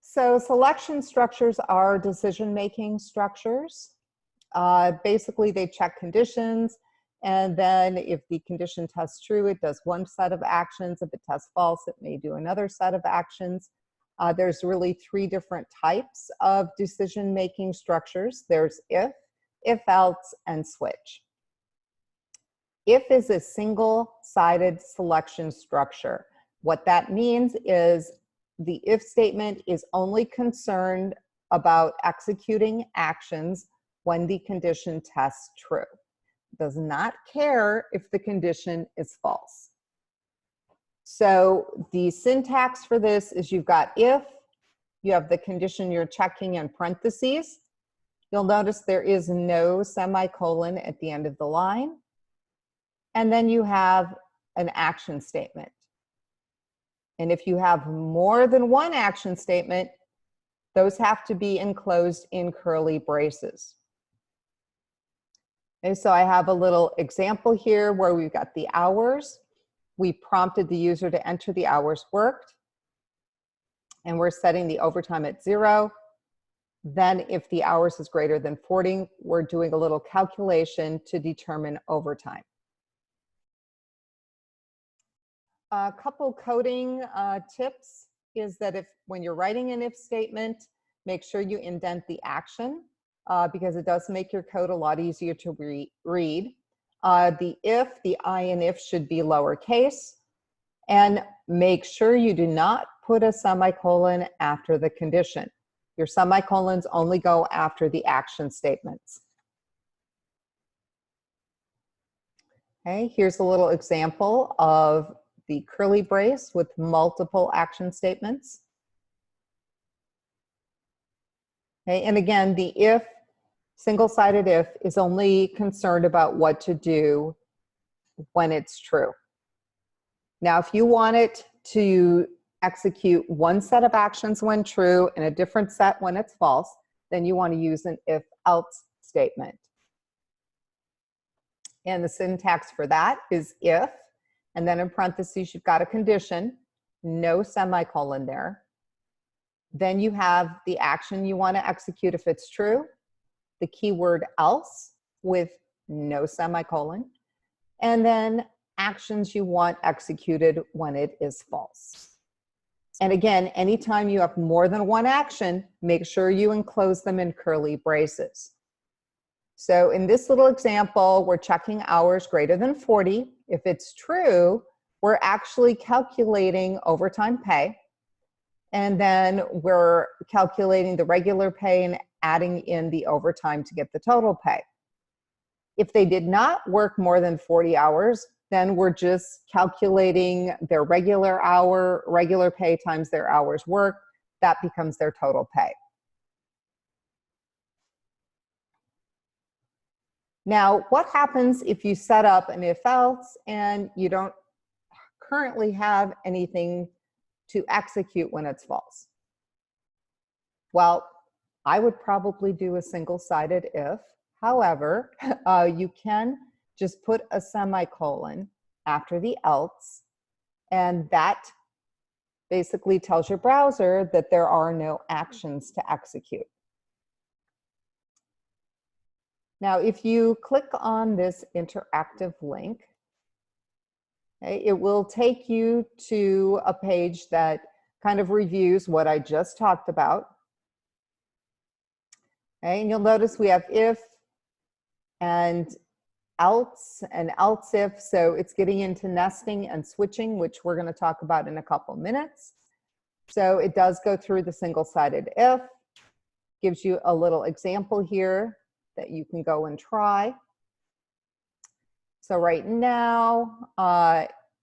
So selection structures are decision-making structures. Basically, they check conditions, and then if the condition tests true, it does one set of actions. If it tests false, it may do another set of actions. There's really three different types of decision-making structures. There's if else, and switch. If is a single-sided selection structure. What that means is the if statement is only concerned about executing actions when the condition tests true. It does not care if the condition is false. So the syntax for this is you've got if, you have the condition you're checking in parentheses. You'll notice there is no semicolon at the end of the line. And then you have an action statement. And if you have more than one action statement, those have to be enclosed in curly braces. Okay, so I have a little example here where we've got the hours. We prompted the user to enter the hours worked. And we're setting the overtime at 0. Then if the hours is greater than 40, we're doing a little calculation to determine overtime. A couple coding tips is that when you're writing an if statement, make sure you indent the action because it does make your code a lot easier to read. The if, the I in if should be lowercase, and make sure you do not put a semicolon after the condition. Your semicolons only go after the action statements. Okay, here's a little example of the curly brace with multiple action statements. Okay, and again, the if, single-sided if, is only concerned about what to do when it's true. Now, if you want it to execute one set of actions when true and a different set when it's false, then you want to use an if-else statement. And the syntax for that is if, and then in parentheses, you've got a condition, no semicolon there. Then you have the action you want to execute if it's true, the keyword else with no semicolon, and then actions you want executed when it is false. And again, anytime you have more than one action, make sure you enclose them in curly braces. So in this little example, we're checking hours greater than 40. If it's true, we're actually calculating overtime pay. And then we're calculating the regular pay and adding in the overtime to get the total pay. If they did not work more than 40 hours, then we're just calculating their regular pay times their hours worked. That becomes their total pay. Now, what happens if you set up an if else and you don't currently have anything to execute when it's false? Well, I would probably do a single-sided if. However, you can just put a semicolon after the else, and that basically tells your browser that there are no actions to execute. Now, if you click on this interactive link, okay, it will take you to a page that kind of reviews what I just talked about. Okay, and you'll notice we have if and else and else if, so it's getting into nesting and switching, which we're going to talk about in a couple minutes. So it does go through the single-sided if, gives you a little example here that you can go and try. So right now,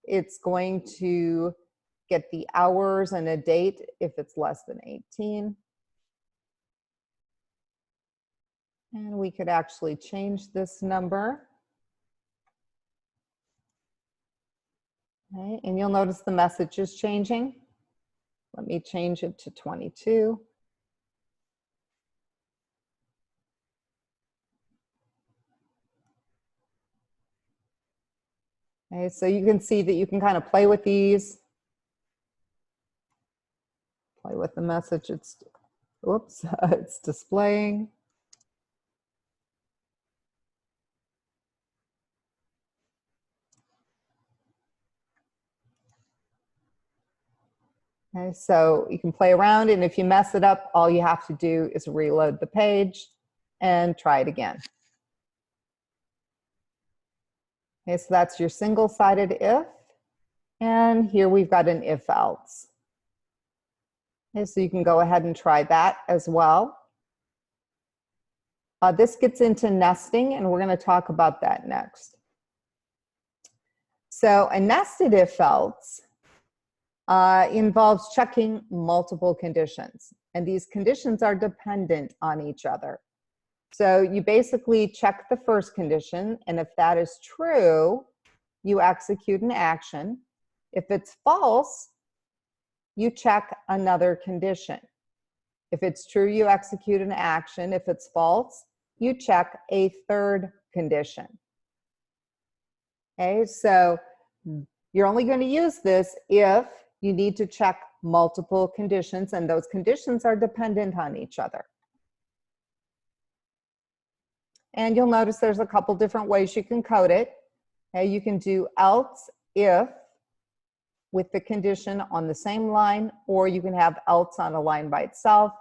it's going to get the hours and a date if it's less than 18. And we could actually change this number. Okay, and you'll notice the message is changing. Let me change it to 22. Okay, so you can see that you can kind of play with these. play with the message. Oops, it's displaying. Okay, so you can play around, and if you mess it up, all you have to do is reload the page and try it again. Okay, so that's your single-sided if, and here we've got an if-else. Okay, so you can go ahead and try that as well. This gets into nesting, and we're going to talk about that next. So a nested if-else involves checking multiple conditions, and these conditions are dependent on each other. So you basically check the first condition, and if that is true, you execute an action. If it's false, you check another condition. If it's true, you execute an action. If it's false, you check a third condition. Okay, so you're only going to use this if you need to check multiple conditions, and those conditions are dependent on each other. And you'll notice there's a couple different ways you can code it. Okay, you can do else if with the condition on the same line, or you can have else on a line by itself,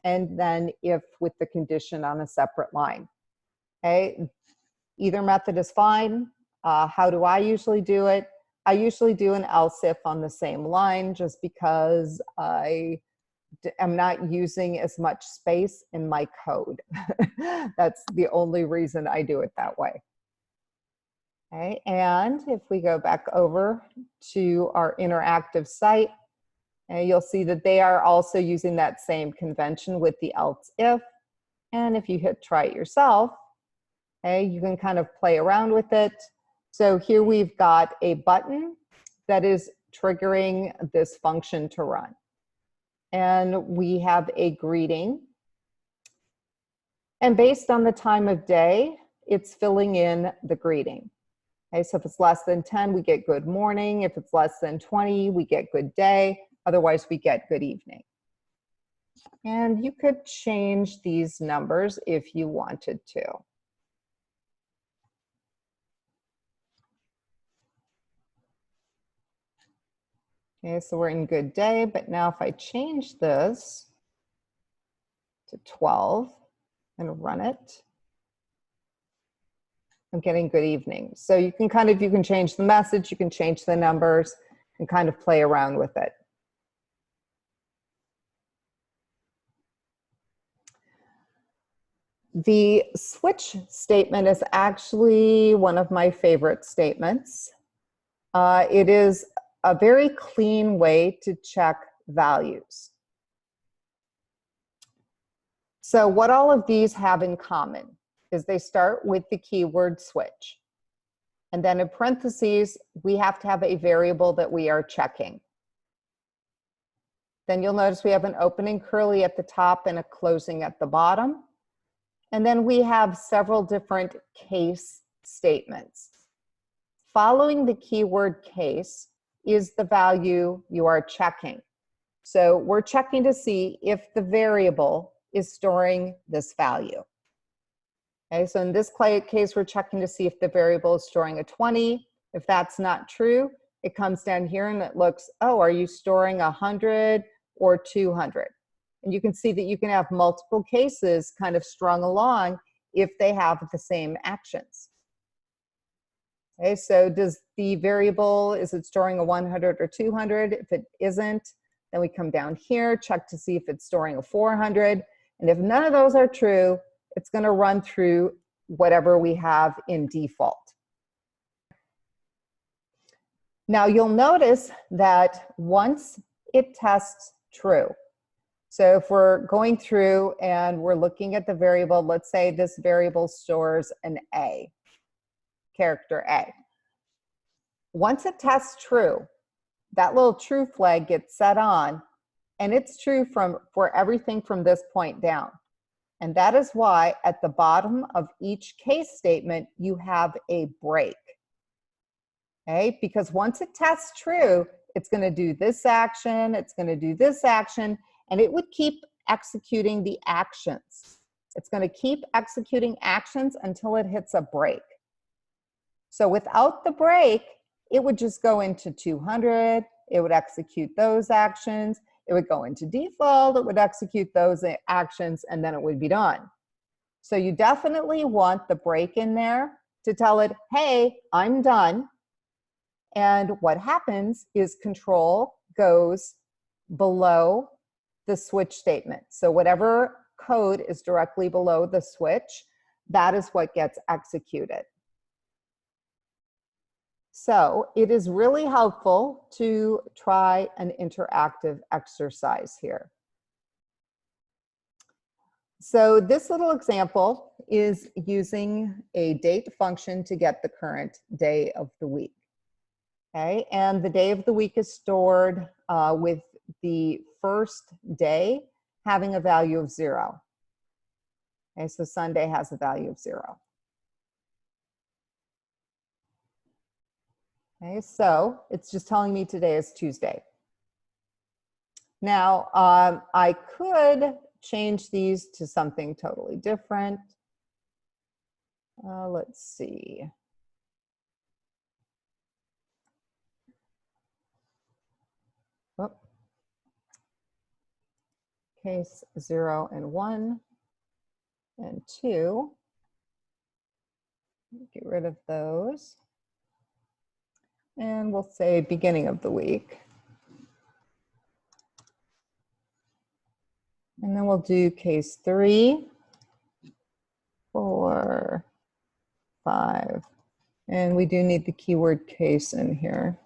and then if with the condition on a separate line. Okay, either method is fine. How do I usually do it? I usually do an else if on the same line, just because I am not using as much space in my code. That's the only reason I do it that way. Okay, and if we go back over to our interactive site, you'll see that they are also using that same convention with the else if. And if you hit try it yourself, okay, you can kind of play around with it. So here we've got a button that is triggering this function to run. And we have a greeting. And based on the time of day, it's filling in the greeting. Okay, so if it's less than 10, we get good morning. If it's less than 20, we get good day. Otherwise, we get good evening. And you could change these numbers if you wanted to. Okay, so we're in good day, but now if I change this to 12 and run it, I'm getting good evening. So you can you can change the message, you can change the numbers, and kind of play around with it. The switch statement is actually one of my favorite statements. It is a very clean way to check values. So what all of these have in common is they start with the keyword switch. And then in parentheses, we have to have a variable that we are checking. Then you'll notice we have an opening curly at the top and a closing at the bottom. And then we have several different case statements. Following the keyword case is the value you are checking. So we're checking to see if the variable is storing this value. Okay, so in this case, we're checking to see if the variable is storing a 20. If that's not true, it comes down here and it looks, oh, are you storing 100 or 200? And you can see that you can have multiple cases kind of strung along if they have the same actions. Okay, so does the variable, is it storing a 100 or 200? If it isn't, then we come down here, check to see if it's storing a 400. And if none of those are true, it's going to run through whatever we have in default. Now you'll notice that once it tests true, so if we're going through and we're looking at the variable, let's say this variable stores an A, character A. Once it tests true, that little true flag gets set on, and it's true for everything from this point down. And that is why at the bottom of each case statement, you have a break. Okay, because once it tests true, it's going to do this action, it's going to do this action, and it would keep executing the actions. It's going to keep executing actions until it hits a break. So without the break, it would just go into 200, it would execute those actions, it would go into default, it would execute those actions, and then it would be done. So you definitely want the break in there to tell it, hey, I'm done. And what happens is control goes below the switch statement. So whatever code is directly below the switch, that is what gets executed. So it is really helpful to try an interactive exercise here. So this little example is using a date function to get the current day of the week. Okay, and the day of the week is stored with the first day having a value of 0. Okay, so Sunday has a value of 0. Okay, so it's just telling me today is Tuesday. Now, I could change these to something totally different. Let's see. Oh. Case 0 and 1 and 2. Get rid of those. And we'll say beginning of the week. And then we'll do case 3, 4, 5. And we do need the keyword case in here.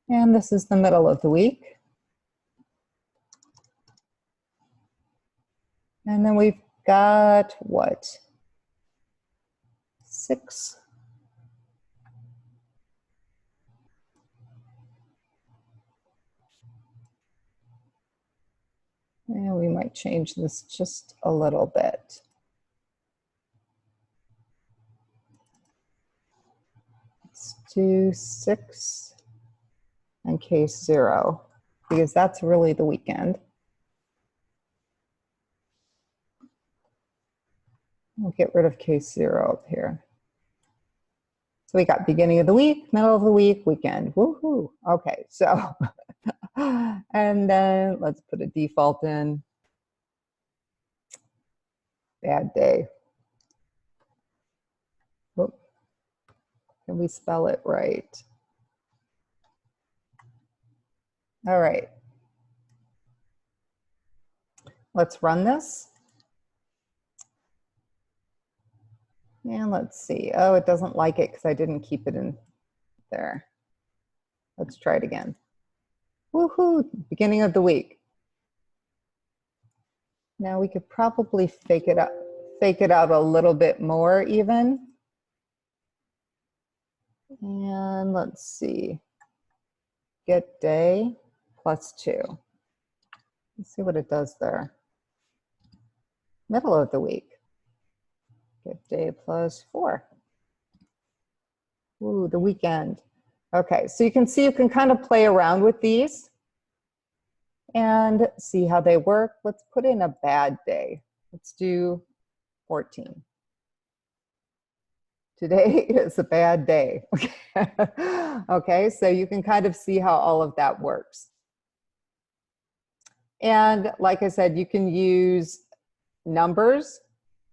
And this is the middle of the week. And then we've got what? 6. And we might change this just a little bit. Let's do 6 and case 0, because that's really the weekend. We'll get rid of case 0 up here. So we got beginning of the week, middle of the week, weekend. Woohoo! Okay, so, and then let's put a default in. Bad day. Whoop. Can we spell it right? All right. Let's run this. And let's see. Oh, it doesn't like it because I didn't keep it in there. Let's try it again. Woohoo, beginning of the week. Now we could probably fake it out a little bit more even. And let's see. Get day plus 2. Let's see what it does there. Middle of the week. Get day plus 4. Ooh, the weekend. Okay, so you can see you can kind of play around with these and see how they work. Let's put in a bad day. Let's do 14. Today is a bad day. Okay, so you can kind of see how all of that works. And like I said, you can use numbers,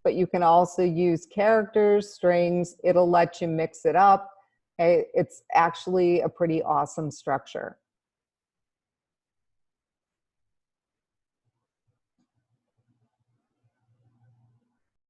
but you can also use characters, strings. It'll let you mix it up. Okay? It's actually a pretty awesome structure.